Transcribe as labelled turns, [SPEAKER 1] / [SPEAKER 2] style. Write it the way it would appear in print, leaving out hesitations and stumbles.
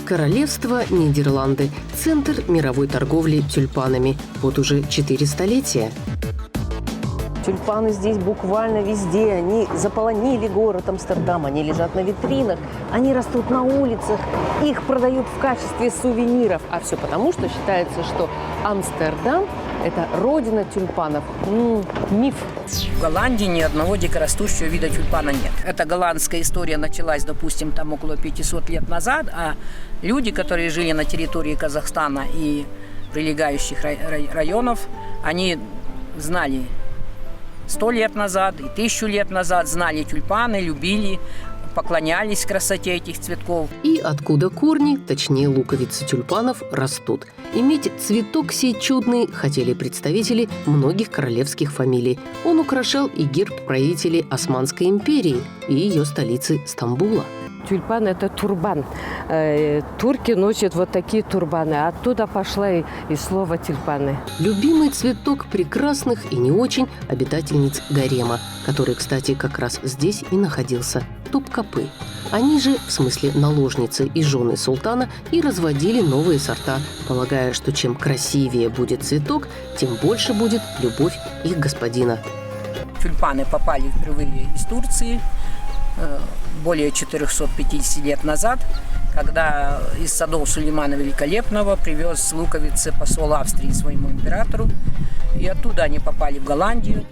[SPEAKER 1] Королевство Нидерланды – центр мировой торговли тюльпанами. Вот уже 4 столетия. Тюльпаны здесь буквально везде. Они заполонили город Амстердам. Они лежат на витринах, они растут на улицах. Их продают в качестве сувениров. А все потому, что считается, что Амстердам – это родина тюльпанов. Миф.
[SPEAKER 2] В Голландии ни одного дикорастущего вида тюльпана нет. Эта голландская история началась, допустим, там около 500 лет назад, а люди, которые жили на территории Казахстана и прилегающих районов, они знали 100 лет назад и 1000 лет назад, знали тюльпаны, любили, поклонялись красоте этих цветков.
[SPEAKER 1] И откуда корни, точнее луковицы тюльпанов, растут. Иметь цветок сей чудный хотели представители многих королевских фамилий. Он украшал и герб правителей Османской империи и ее столицы Стамбула.
[SPEAKER 3] Тюльпан – это турбан. Турки носят вот такие турбаны. Оттуда пошла и слово тюльпаны.
[SPEAKER 1] Любимый цветок прекрасных и не очень обитательниц гарема, который, кстати, как раз здесь и находился – Топкапы. Они же, в смысле наложницы и жены султана, и разводили новые сорта, полагая, что чем красивее будет цветок, тем больше будет любовь их господина.
[SPEAKER 2] Тюльпаны попали впервые из Турции более 450 лет назад, когда из садов Сулеймана Великолепного привез луковицы посол Австрии своему императору. И оттуда они попали в Голландию.